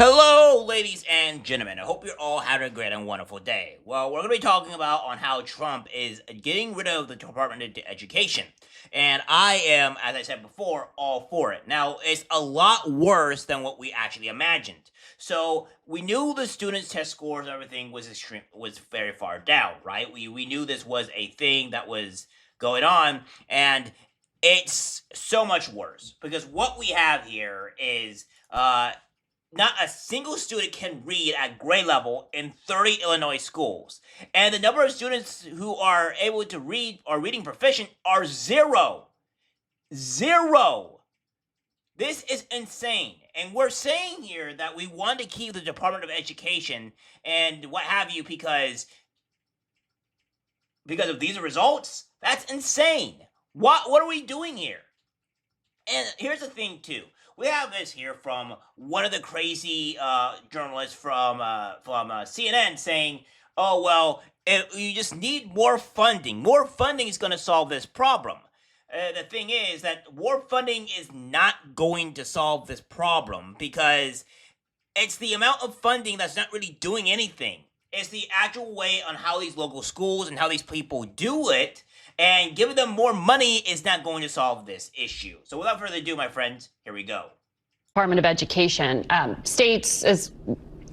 Hello, ladies and gentlemen. I hope you're all having a great and wonderful day. Well, we're going to be talking about on how Trump is getting rid of the Department of Education. And I am, as I said before, all for it. Now, it's a lot worse than what we actually imagined. So we knew the students' test scores and everything was very far down, right? We knew this was a thing that was going on, and it's so much worse because what we have here is not a single student can read at grade level in 30 Illinois schools. And the number of students who are able to read or reading proficient are zero. Zero. This is insane. And we're saying here that we want to keep the Department of Education and what have you because of these results? That's insane. What are we doing here? And here's the thing, too. We have this here from one of the crazy journalists from CNN saying, "Oh well, you just need more funding. More funding is going to solve this problem." The thing is that more funding is not going to solve this problem because it's the amount of funding that's not really doing anything. It's the actual way on how these local schools and how these people do it, and giving them more money is not going to solve this issue. So without further ado, my friends, here we go. Department of Education. States, as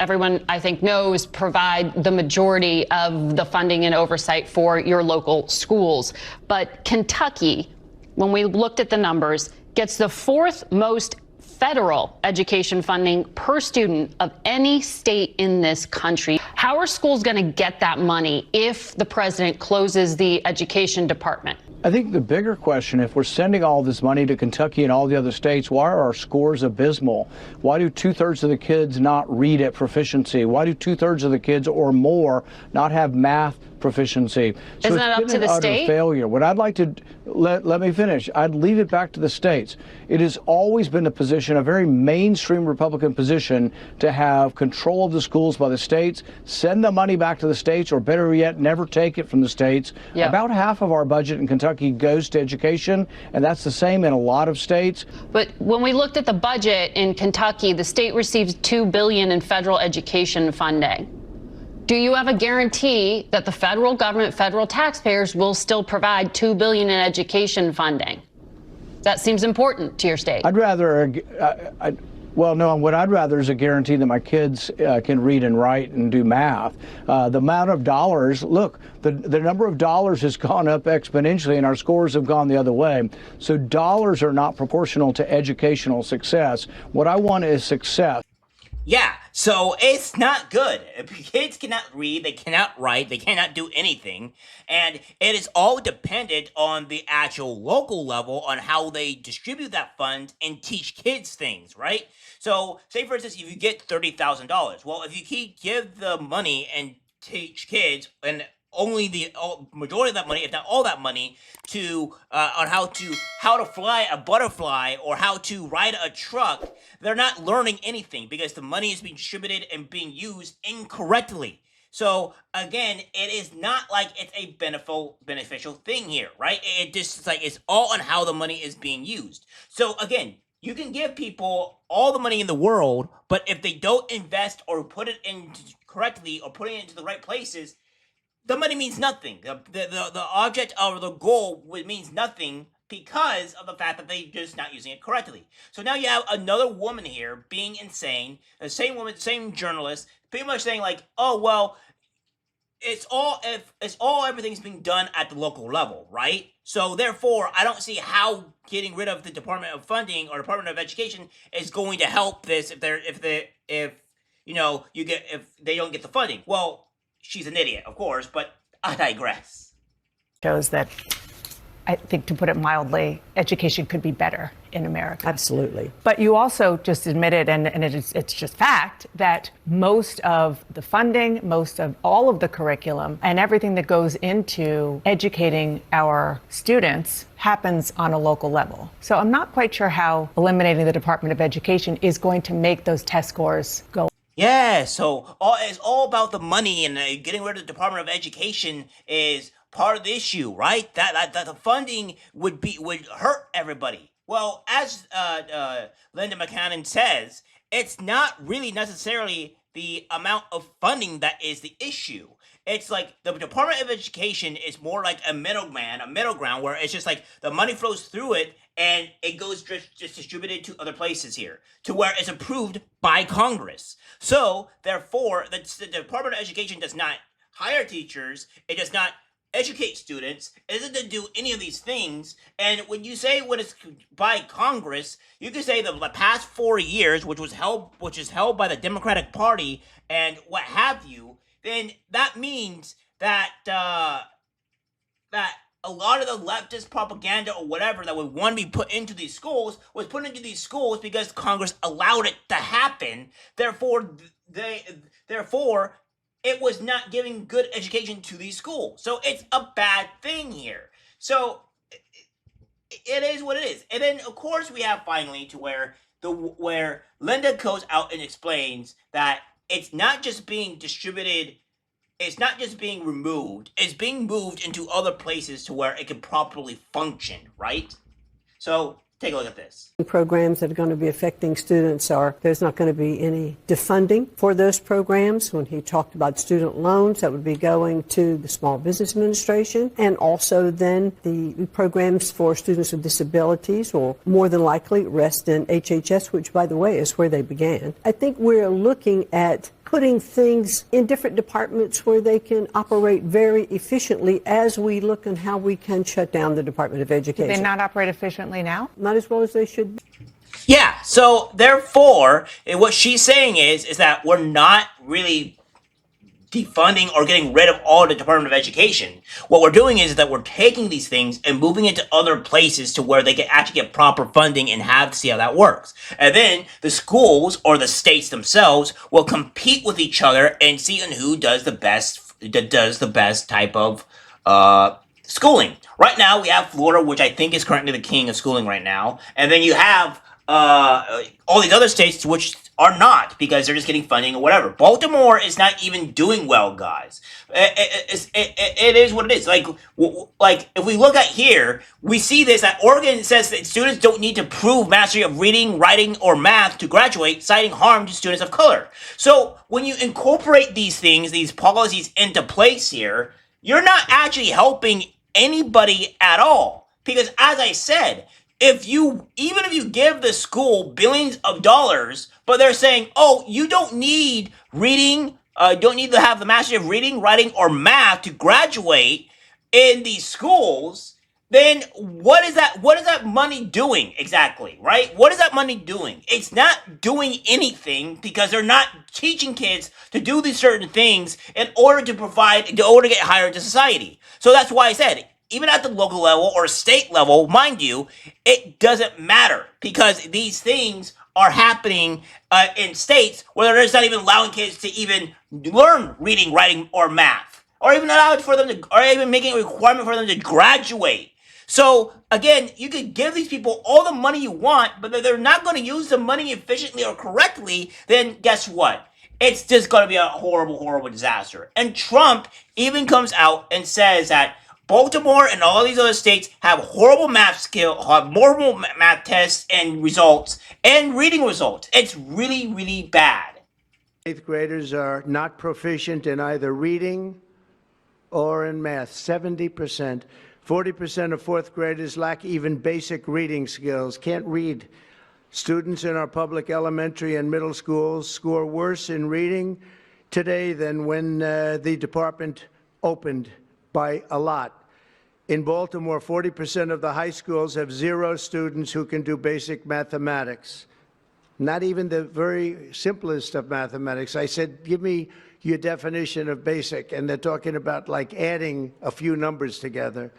everyone I think knows, provide the majority of the funding and oversight for your local schools. But Kentucky, when we looked at the numbers, gets the fourth most federal education funding per student of any state in this country. How are schools going to get that money if the president closes the education department? I think the bigger question, if we're sending all this money to Kentucky and all the other states, why are our scores abysmal? Why do 2/3 of the kids not read at proficiency? Why do 2/3 of the kids or more not have math proficiency? So Isn't that up to the state? Failure. What I'd like to let me finish. I'd leave it back to the states. It has always been a position, a very mainstream Republican position, to have control of the schools by the states, send the money back to the states, or better yet, never take it from the states. Yep. About half of our budget in Kentucky goes to education, and that's the same in a lot of states. But when we looked at the budget in Kentucky, the state receives $2 billion in federal education funding. Do you have a guarantee that the federal government, federal taxpayers will still provide $2 billion in education funding? That seems important to your state. I'd rather, well, no, what I'd rather is a guarantee that my kids can read and write and do math. The amount of dollars, look, the number of dollars has gone up exponentially and our scores have gone the other way. So dollars are not proportional to educational success. What I want is success. Yeah, so it's not good. Kids cannot read, they cannot write, they cannot do anything, and it is all dependent on the actual local level on how they distribute that fund and teach kids things, right? So, say for instance, if you get $30,000, well, if you give the money and teach kids and only the majority of that money, if not all that money, to on how to fly a butterfly or how to ride a truck, they're not learning anything because the money is being distributed and being used incorrectly. So again, it is not like it's a beneficial thing here, right? It just it's like it's all on how the money is being used. So again, you can give people all the money in the world, but if they don't invest or put it in correctly or put it into the right places, the money means nothing. The object or the goal means nothing because of the fact that they're just not using it correctly. So now you have another woman here being insane, the same woman, same journalist, pretty much saying like, oh, well, everything's being done at the local level, right? So therefore, I don't see how getting rid of the Department of Funding or Department of Education is going to help this if they don't get the funding. Well, she's an idiot, of course, but I digress. Shows that, I think, to put it mildly, education could be better in America. Absolutely. But you also just admitted, and it's just fact, that most of the funding, most of all of the curriculum, and everything that goes into educating our students happens on a local level. So I'm not quite sure how eliminating the Department of Education is going to make those test scores go. Yeah, so it's all about the money, and getting rid of the Department of Education is part of the issue, right? That the funding would hurt everybody. Well, as Linda McCannon says, it's not really necessarily the amount of funding that is the issue. It's like the Department of Education is more like a middleman, a middle ground, where it's just like the money flows through it and it goes just distributed to other places here, to where it's approved by Congress. So, therefore, the Department of Education does not hire teachers, it does not educate students, it doesn't do any of these things. And when you say when it's by Congress, you can say the past 4 years, which is held by the Democratic Party and what have you, then that means that that a lot of the leftist propaganda or whatever that would want to be put into these schools was put into these schools because Congress allowed it to happen. Therefore, it was not giving good education to these schools. So it's a bad thing here. So it is what it is. And then of course we have finally to where Linda goes out and explains that it's not just being distributed, it's not just being removed, it's being moved into other places to where it can properly function, right? So take a look at this. Programs that are going to be affecting students there's not going to be any defunding for those programs. When he talked about student loans, that would be going to the Small Business Administration, and also then the programs for students with disabilities will more than likely rest in HHS, which, by the way, is where they began. I think we're looking at putting things in different departments where they can operate very efficiently as we look at how we can shut down the Department of Education. Do they not operate efficiently now? Not as well as they should. Yeah, so therefore, what she's saying is that we're not really defunding or getting rid of all the Department of Education. What we're doing is that we're taking these things and moving into other places to where they can actually get proper funding and have to see how that works. And then the schools or the states themselves will compete with each other and see on who does the best type of schooling. Right now we have Florida, which I think is currently the king of schooling right now, and then you have all these other states which are not, because they're just getting funding or whatever. Baltimore is not even doing well, guys. It is what it is. Like if we look at here, we see this, that Oregon says that students don't need to prove mastery of reading, writing, or math to graduate, citing harm to students of color. So when you incorporate these things, these policies into place here, you're not actually helping anybody at all. Because as I said, even if you give the school billions of dollars, but they're saying, oh, you don't need reading, don't need to have the mastery of reading, writing, or math to graduate in these schools, then what is that money doing exactly, right? What is that money doing? It's not doing anything, because they're not teaching kids to do these certain things in order to get higher into society. So that's why I said, even at the local level or state level, mind you, it doesn't matter, because these things are happening in states where they're just not even allowing kids to even learn reading, writing, or math, or even making a requirement for them to graduate. So again, you could give these people all the money you want, but if they're not going to use the money efficiently or correctly, then guess what? It's just going to be a horrible, horrible disaster. And Trump even comes out and says that Baltimore and all these other states have horrible math tests and results and reading results. It's really, really bad. Eighth graders are not proficient in either reading or in math. 70%. 40% of fourth graders lack even basic reading skills, can't read. Students in our public elementary and middle schools score worse in reading today than when the department opened, by a lot. In Baltimore, 40% of the high schools have 0 students who can do basic mathematics. Not even the very simplest of mathematics. I said, give me your definition of basic, and they're talking about like adding a few numbers together.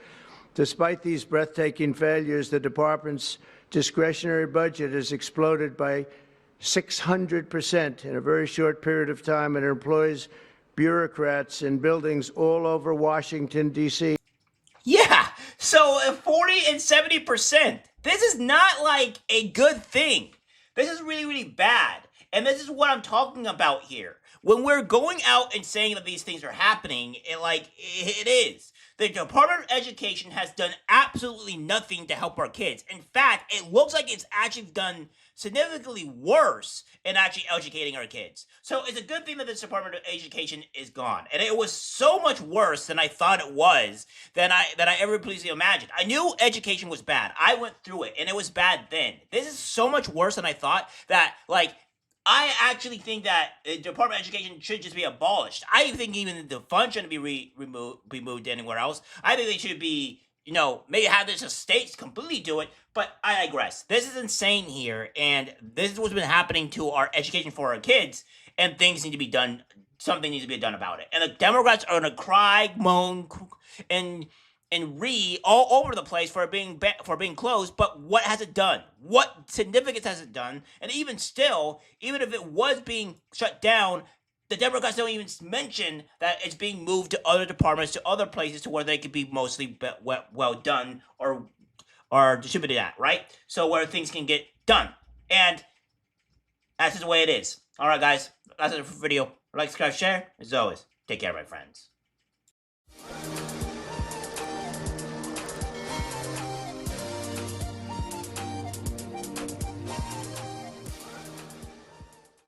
Despite these breathtaking failures, the department's discretionary budget has exploded by 600% in a very short period of time, and it employs bureaucrats in buildings all over Washington, D.C. Yeah, so 40 and 70%. This is not like a good thing. This is really, really bad. And this is what I'm talking about here. When we're going out and saying that these things are happening, it is. The Department of Education has done absolutely nothing to help our kids. In fact, it looks like it's actually done significantly worse in actually educating our kids. So it's a good thing that this Department of Education is gone. And it was so much worse than I thought it was, than I ever previously imagined. I knew education was bad. I went through it, and it was bad then. This is so much worse than I thought, that, like, I actually think that the Department of Education should just be abolished. I think even the fund shouldn't be moved anywhere else. I think they should be, maybe have this states completely do it, but I digress. This is insane here, and this is what's been happening to our education for our kids, and things need to be done. Something needs to be done about it. And the Democrats are gonna cry, moan, and read all over the place for being closed. But what has it done? What significance has it done? And even still, even if it was being shut down, the Democrats don't even mention that it's being moved to other departments, to other places, to where they could be mostly well done or distributed at, right? So where things can get done. And that's just the way it is. All right, guys, that's it for the video. Like, subscribe, share. As always, take care, my friends.